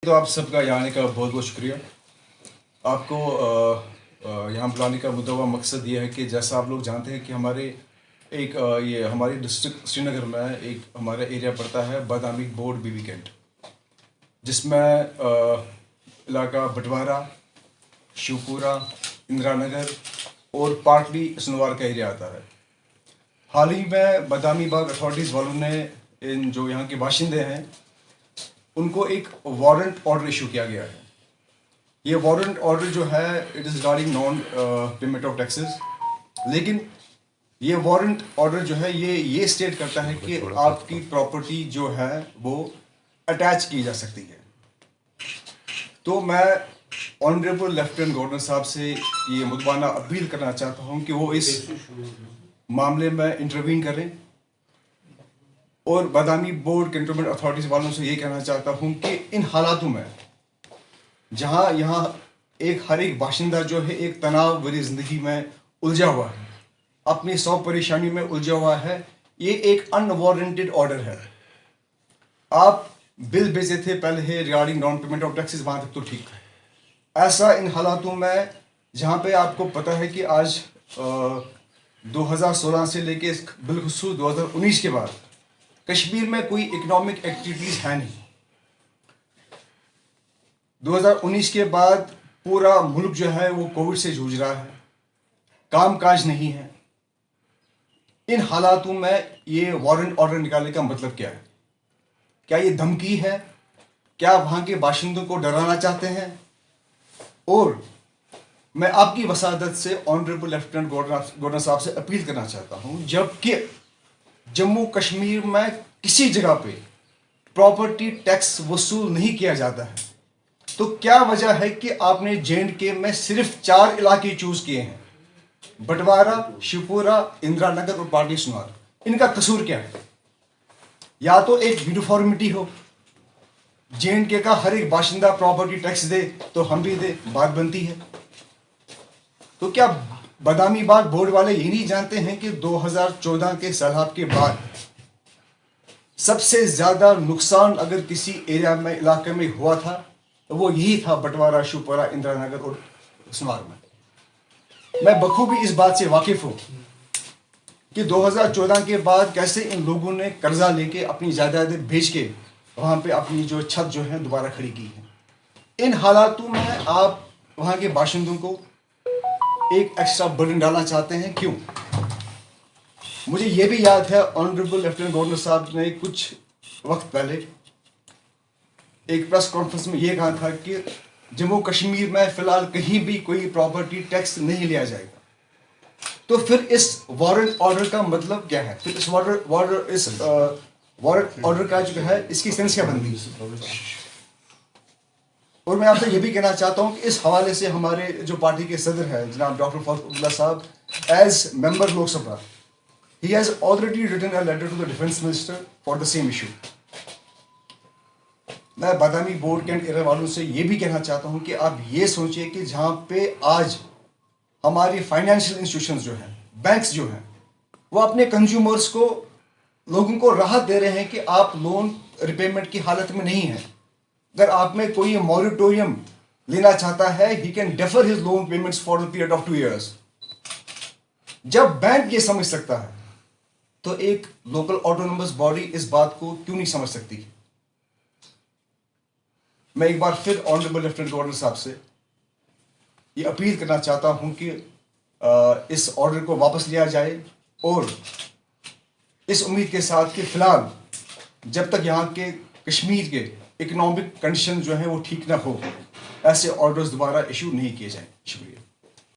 تو آپ سب کا یہاں آنے کا بہت بہت شکریہ. آپ کو یہاں بلانے کا مدعا مقصد یہ ہے کہ جیسا آپ لوگ جانتے ہیں کہ یہ ہماری ڈسٹرکٹ سری نگر میں ایک ہمارا ایریا پڑتا ہے بادامی بورڈ بی وی کینٹ، جس میں علاقہ بٹوارہ، شیوپورہ، اندرا نگر اور پارٹلی سنوار کا ایریا آتا ہے. حال ہی میں بادامی باغ اتھارٹیز والوں نے جو یہاں کے باشندے ہیں ان کو ایک وارنٹ آرڈر ایشو کیا گیا ہے. یہ وارنٹ آرڈر جو ہے it is regarding non payment of taxes, لیکن یہ وارنٹ آرڈر جو ہے یہ اسٹیٹ کرتا ہے کہ آپ کی پراپرٹی جو ہے وہ اٹیچ کی جا سکتی ہے. تو میں آنریبل لیفٹیننٹ گورنر صاحب سے یہ مدبانہ اپیل کرنا چاہتا ہوں کہ وہ اس معاملے میں انٹروین کریں، اور بادامی بورڈ کنٹونمنٹ اتھارٹیز والوں سے یہ کہنا چاہتا ہوں کہ ان حالاتوں میں جہاں یہاں ہر ایک باشندہ جو ہے ایک تناؤ بھری زندگی میں الجھا ہوا ہے، اپنی 100 پریشانی میں الجھا ہوا ہے، یہ ایک ان وارنٹڈ آرڈر ہے. آپ بل بھیجے تھے پہلے regarding non payment of taxes, وہاں تک تو ٹھیک ہے. ایسا ان حالاتوں میں جہاں پہ آپ کو پتہ ہے کہ آج 2016 سے لے کے بالخصوص 2019 کے بعد کشمیر میں کوئی اکنامک ایکٹیویٹیز ہے نہیں. 2019 کے بعد پورا ملک جو ہے وہ کووڈ سے جوجھ رہا ہے، کام کاج نہیں ہے. ان حالاتوں میں یہ وارنٹ آرڈر نکالنے کا مطلب کیا ہے؟ کیا یہ دھمکی ہے؟ کیا وہاں کے باشندوں کو ڈرانا چاہتے ہیں؟ اور میں آپ کی وسادت سے آنریبل لیفٹیننٹ گورنر صاحب سے اپیل کرنا چاہتا ہوں، جب کہ جموں کشمیر میں کسی جگہ پہ پراپرٹی ٹیکس وصول نہیں کیا جاتا ہے، تو کیا وجہ ہے کہ آپ نے J&K میں صرف 4 علاقے چوز کیے ہیں؟ بٹوارہ، شیوپورہ، اندرا نگر اور پارٹلی سنوار. ان کا قصور کیا ہے؟ یا تو ایک یونیفارمٹی ہو، J&K کا ہر ایک باشندہ پراپرٹی ٹیکس دے تو ہم بھی دے، بات بنتی ہے. تو کیا بادامی باغ بورڈ والے یہ نہیں جانتے ہیں کہ 2014 کے سیلاب کے بعد سب سے زیادہ نقصان اگر کسی ایریا میں علاقے میں ہوا تھا تو وہ یہی تھا، بٹوارہ، شیوپورہ، اندرا نگر اور سنوار میں. میں بخوبی اس بات سے واقف ہوں کہ 2014 کے بعد کیسے ان لوگوں نے قرضہ لے کے اپنی جائیدادیں بیچ کے وہاں پہ اپنی جو چھت جو ہے دوبارہ کھڑی کی ہے. ان حالاتوں میں آپ وہاں کے باشندوں کو ایک ایکسٹرا برڈن ڈالنا چاہتے ہیں. کیوں؟ مجھے یہ بھی یاد ہے آنریبل لیفٹیننٹ گورنر صاحب نے کچھ وقت پہلے ایک پریس کانفرنس میں یہ کہا تھا کہ جموں کشمیر میں فی الحال کہیں بھی کوئی پراپرٹی ٹیکس نہیں لیا جائے گا. تو پھر اس وارنٹ آرڈر کا مطلب کیا ہے؟ پھر اس وارنٹ آرڈر کا جو ہے اس کی سینس کیا بنتی ہے؟ اور میں آپ سے یہ بھی کہنا چاہتا ہوں کہ اس حوالے سے ہمارے جو پارٹی کے صدر ہیں جناب ڈاکٹر فاروق عبداللہ صاحب، as member Lok Sabha, he has already written a letter to the defense minister for the same issue. میں بادامی بورڈ کینٹ ایریا والوں سے یہ بھی کہنا چاہتا ہوں کہ آپ یہ سوچیں کہ جہاں پہ آج ہماری فائنینشیل انسٹیٹیوشنز جو ہیں، بینکس جو ہیں، وہ اپنے کنزیومرز کو، لوگوں کو راحت دے رہے ہیں کہ آپ لون ریپیمنٹ کی حالت میں نہیں ہیں. اگر آپ میں کوئی موریٹوریم لینا چاہتا ہے he can defer his loan payments for the period of 2 years. جب بینک یہ سمجھ سکتا ہے تو ایک لوکل آٹونومس باڈی اس بات کو کیوں نہیں سمجھ سکتی؟ میں ایک بار پھر آنریبل لیفٹیننٹ گورنر صاحب سے یہ اپیل کرنا چاہتا ہوں کہ اس آرڈر کو واپس لیا جائے، اور اس امید کے ساتھ کہ فی الحال جب تک یہاں کے کشمیر کے اکنامک کنڈیشن جو ہیں وہ ٹھیک نہ ہو، ایسے آرڈرز دوبارہ ایشو نہیں کیے جائیں.